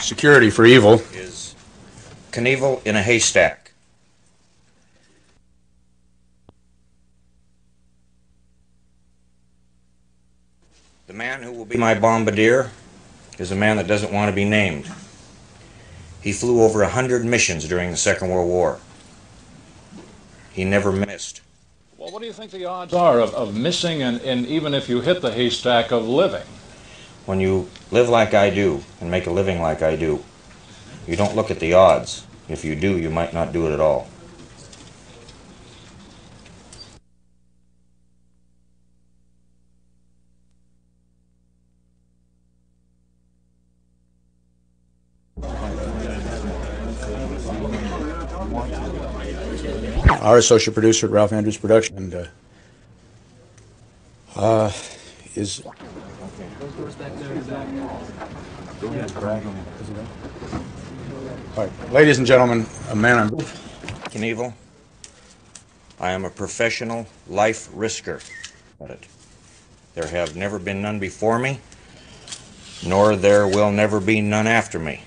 security for Evel is Knievel in a Haystack. The man who will be my bombardier is a man that doesn't want to be named. He flew over 100 missions during the Second World War. He never missed. Well, what do you think the odds are of missing and even if you hit the haystack, of living? When you live like I do and make a living like I do, you don't look at the odds. If you do, you might not do it at all. Our associate producer at Ralph Andrews Production, and is. All right, ladies and gentlemen, a man on. Knievel, I am a professional life risker at it. There have never been none before me, nor there will never be none after me,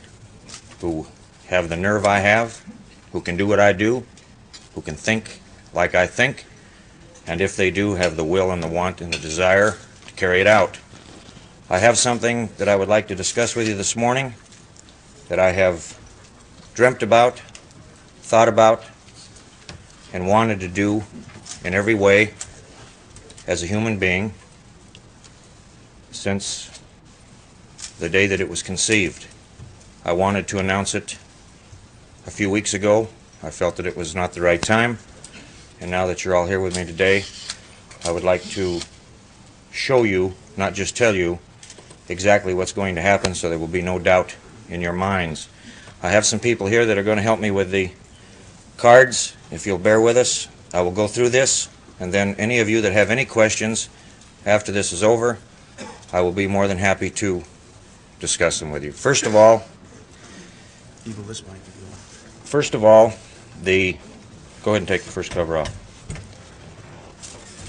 who have the nerve I have, who can do what I do, who can think like I think, and if they do, have the will and the want and the desire to carry it out. I have something that I would like to discuss with you this morning that I have dreamt about, thought about, and wanted to do in every way as a human being since the day that it was conceived. I wanted to announce it a few weeks ago. I felt that it was not the right time, and now that you're all here with me today, I would like to show you, not just tell you, exactly what's going to happen so there will be no doubt in your minds. I have some people here that are going to help me with the cards. If you'll bear with us, I will go through this, and then any of you that have any questions after this is over, I will be more than happy to discuss them with you. First of all, go ahead and take the first cover off.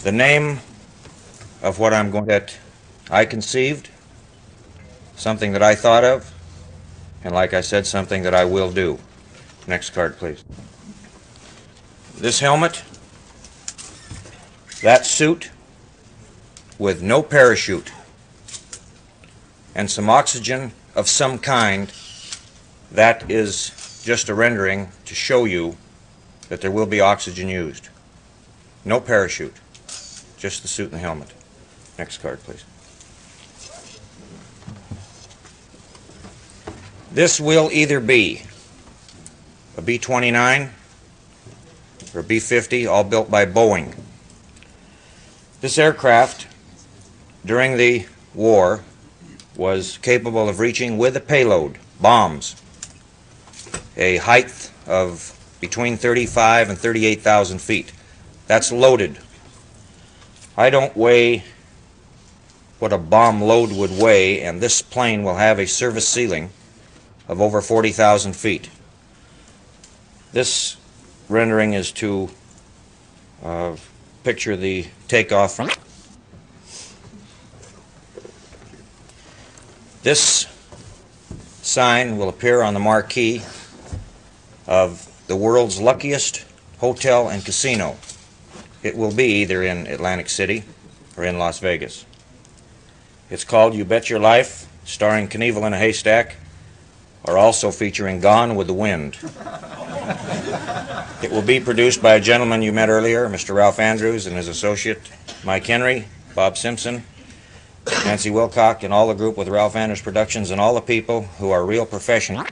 The name of what I'm going that I conceived, something that I thought of, and like I said, something that I will do. Next card, please. This helmet, that suit with no parachute, and some oxygen of some kind, that is just a rendering to show you that there will be oxygen used. No parachute, just the suit and the helmet. Next card, please. This will either be a B-29 or a B-50, all built by Boeing. This aircraft, during the war, was capable of reaching with a payload, bombs, a height of between 35 and 38,000 feet. That's loaded. I don't weigh what a bomb load would weigh, and this plane will have a service ceiling of over 40,000 feet. This rendering is to picture the takeoff from. This sign will appear on the marquee of the world's luckiest hotel and casino. It will be either in Atlantic City or in Las Vegas. It's called You Bet Your Life, starring Knievel in a Haystack, or also featuring Gone with the Wind. It will be produced by a gentleman you met earlier, Mr. Ralph Andrews, and his associate, Mike Henry, Bob Simpson, Nancy Wilcock, and all the group with Ralph Andrews Productions, and all the people who are real professionals.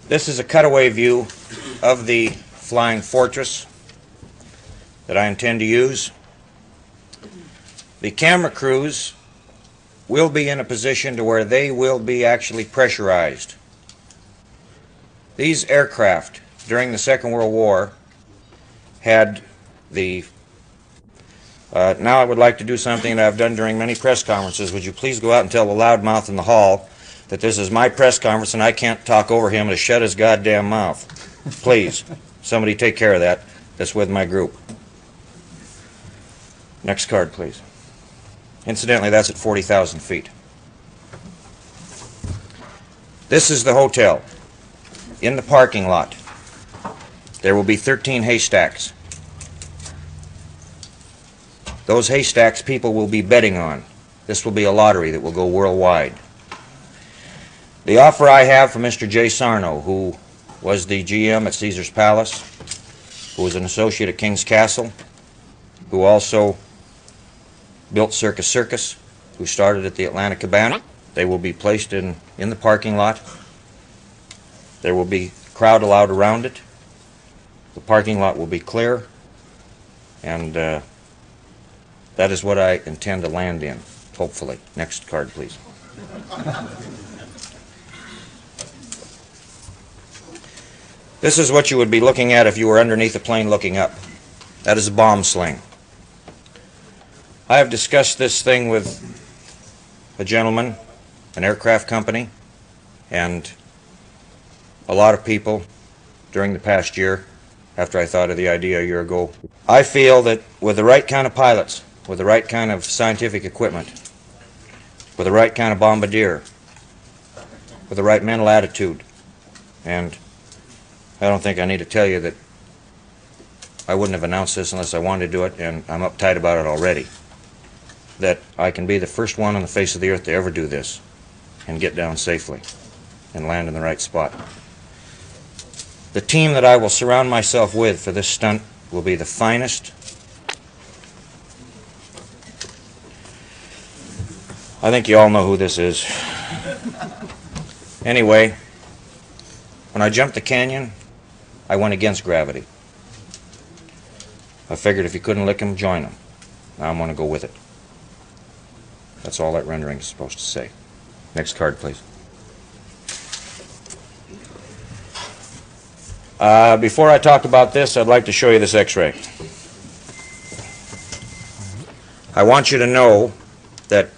This is a cutaway view of the Flying Fortress that I intend to use. The camera crews will be in a position to where they will be actually pressurized. These aircraft during the Second World War had the now I would like to do something that I've done during many press conferences. Would you please go out and tell the loudmouth in the hall that this is my press conference and I can't talk over him to shut his goddamn mouth. Please, somebody take care of that. That's with my group. Next card, please. Incidentally, that's at 40,000 feet. This is the hotel. In the parking lot, there will be 13 haystacks. Those haystacks people will be betting on. This will be a lottery that will go worldwide. The offer I have from Mr. J. Sarno, who was the GM at Caesar's Palace, who was an associate at King's Castle, who also built Circus Circus, who started at the Atlantic Cabana. They will be placed in the parking lot. There will be a crowd allowed around it. The parking lot will be clear, and that is what I intend to land in, hopefully. Next card, please. This is what you would be looking at if you were underneath a plane looking up. That is a bomb sling. I have discussed this thing with a gentleman, an aircraft company, and a lot of people during the past year, after I thought of the idea a year ago. I feel that with the right kind of pilots, with the right kind of scientific equipment, with the right kind of bombardier, with the right mental attitude, and I don't think I need to tell you that I wouldn't have announced this unless I wanted to do it, and I'm uptight about it already, that I can be the first one on the face of the earth to ever do this and get down safely and land in the right spot. The team that I will surround myself with for this stunt will be the finest. I think you all know who this is. Anyway, when I jumped the canyon, I went against gravity. I figured if you couldn't lick them, join them. Now I'm going to go with it. That's all that rendering is supposed to say. Next card, please. Before I talk about this, I'd like to show you this X-ray. I want you to know that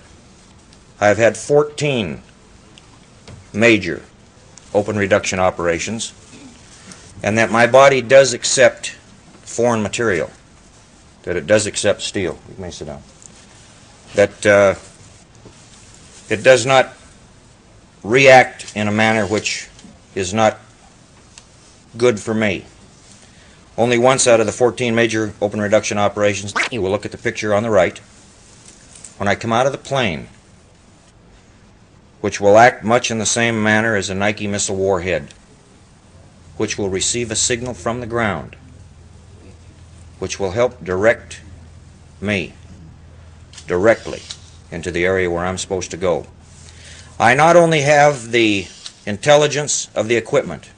I've had 14 major open reduction operations, and that my body does accept foreign material, that it does accept steel. You may sit down. That it does not react in a manner which is not good for me. Only once out of the 14 major open reduction operations, you will look at the picture on the right, when I come out of the plane, which will act much in the same manner as a Nike missile warhead, which will receive a signal from the ground, which will help direct me directly into the area where I'm supposed to go. I not only have the intelligence of the equipment,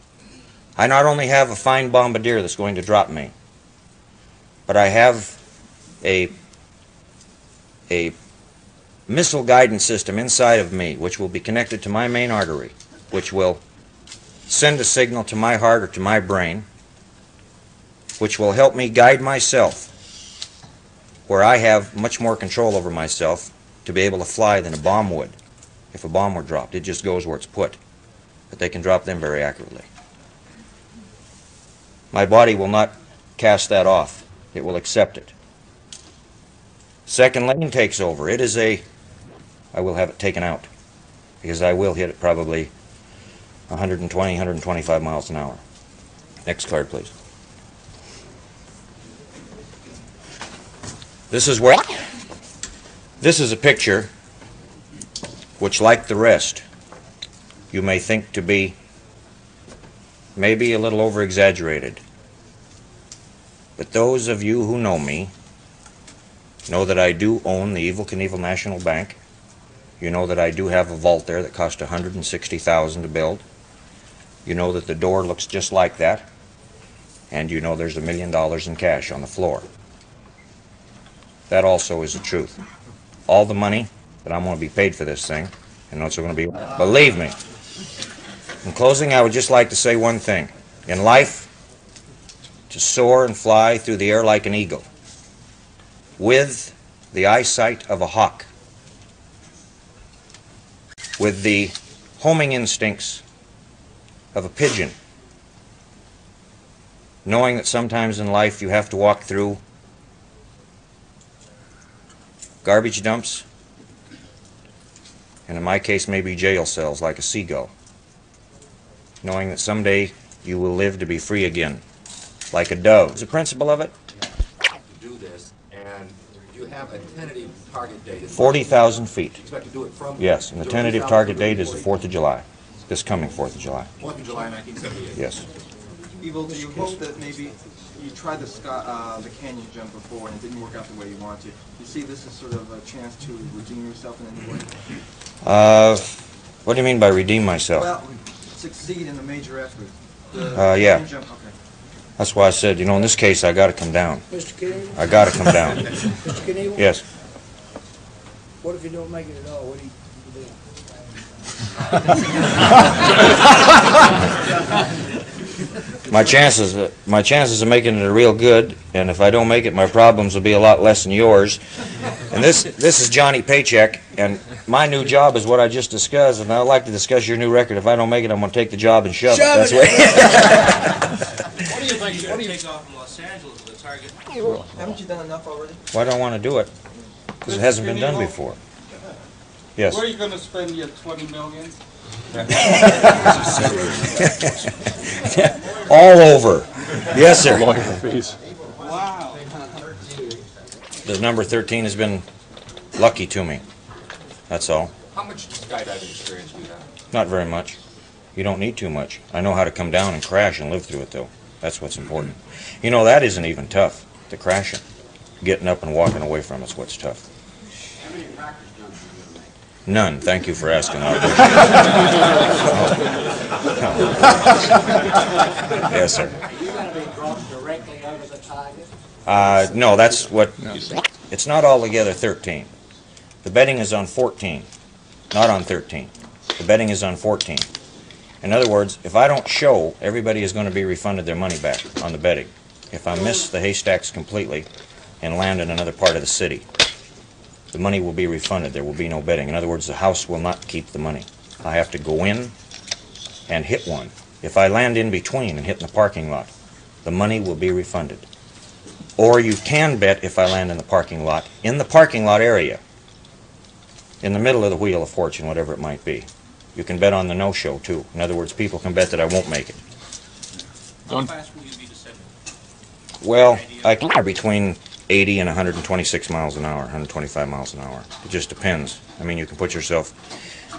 I not only have a fine bombardier that's going to drop me, but I have a missile guidance system inside of me which will be connected to my main artery, which will send a signal to my heart or to my brain, which will help me guide myself where I have much more control over myself to be able to fly than a bomb would. If a bomb were dropped, it just goes where it's put, but they can drop them very accurately. My body will not cast that off. It will accept it. Second lane takes over. It is I will have it taken out, because I will hit it probably 120, 125 miles an hour. Next card, please. This is a picture which, like the rest, you may think to be maybe a little over-exaggerated. But those of you who know me know that I do own the Evel Knievel National Bank. You know that I do have a vault there that cost $160,000 to build. You know that the door looks just like that. And you know there's $1 million in cash on the floor. That also is the truth. All the money that I'm going to be paid for this thing, and it's going to be, believe me. In closing, I would just like to say one thing. In life, to soar and fly through the air like an eagle, with the eyesight of a hawk, with the homing instincts of a pigeon, knowing that sometimes in life you have to walk through garbage dumps, and in my case maybe jail cells like a seagull. knowing that someday you will live to be free again, like a dove. Is the principle of it? To do this, and you have a tentative target date. 40,000 feet. You expect to do it from? Yes, and the tentative target date is the 4th of July. This coming 4th of July. 4th of July, 1978. Yes. Evel, do you hope that maybe you tried the canyon jump before and it didn't work out the way you wanted? You see this as sort of a chance to redeem yourself in any way? What do you mean by redeem myself? Well, succeed in a major effort. Yeah. Canyon jump, okay. That's why I said, in this case, I got to come down. Mr. Knievel? I got to come down. Mr. Knievel? Yes. What if you don't make it at all? What do you do? My chances of making it are real good, and if I don't make it, my problems will be a lot less than yours. And this is Johnny Paycheck, and my new job is what I just discussed, and I'd like to discuss your new record. If I don't make it, I'm going to take the job and shove it. That's Shove what. What do you think? What do you take off from Los Angeles with a target? Haven't you done enough already? Why do I want to do it? Because it hasn't been done before. Yes. Where are you going to spend your 20 million? All over. Yes, sir. Lawyer fees. Wow. The number 13 has been lucky to me. That's all. How much skydiving experience do you have? Not very much. You don't need too much. I know how to come down and crash and live through it, though. That's what's important. That isn't even tough, the crashing. Getting up and walking away from it's what's tough. How many practice jumps are you going to make? None. Thank you for asking. I appreciate it. Yes, sir. Are you going to be dropped directly over the target? No, that's what... It's not altogether 13. The betting is on 14, not on 13. The betting is on 14. In other words, if I don't show, everybody is going to be refunded their money back on the betting. If I miss the haystacks completely and land in another part of the city, the money will be refunded. There will be no betting. In other words, the house will not keep the money. I have to go in and hit one. If I land in between and hit in the parking lot, the money will be refunded. Or you can bet if I land in the parking lot area, in the middle of the Wheel of Fortune, whatever it might be. You can bet on the no-show, too. In other words, people can bet that I won't make it. How fast will you be descending? Well, I can between 80 and 126 miles an hour, 125 miles an hour. It just depends. I mean, you can put yourself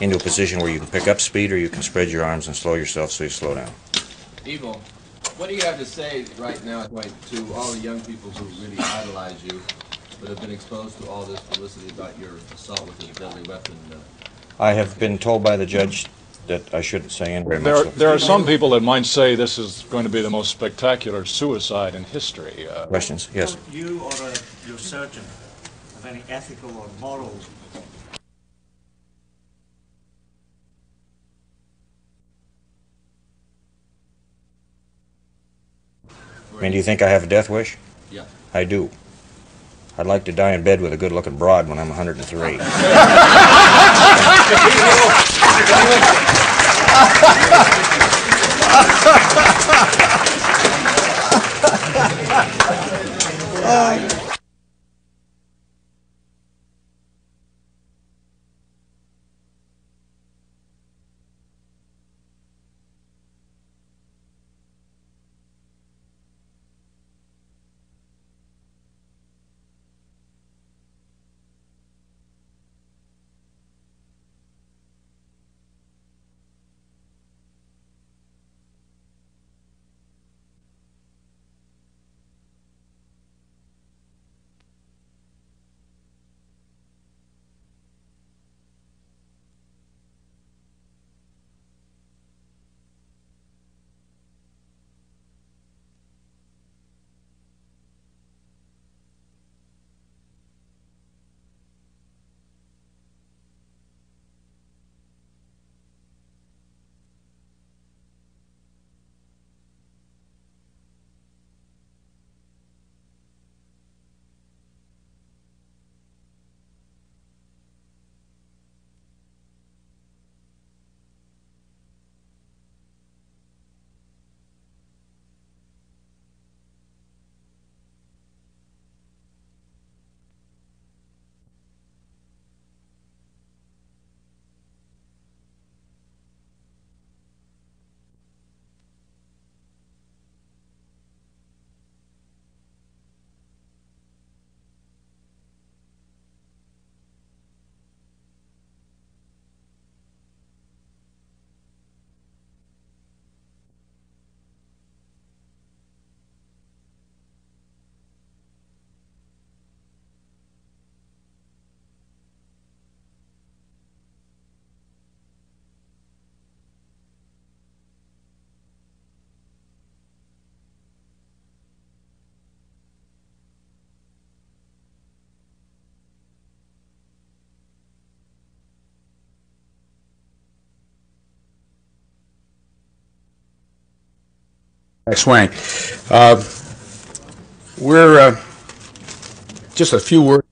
into a position where you can pick up speed, or you can spread your arms and slow yourself so you slow down. Evel, what do you have to say right now to all the young people who really idolize you, but have been exposed to all this publicity about your assault with a deadly weapon? I have been told by the judge that I shouldn't say anything very much. There are some people that might say this is going to be the most spectacular suicide in history. Questions? Yes. You or your surgeon have any ethical or moral? I mean, do you think I have a death wish? Yeah. I do. I'd like to die in bed with a good-looking broad when I'm 103. Swang. We're just a few words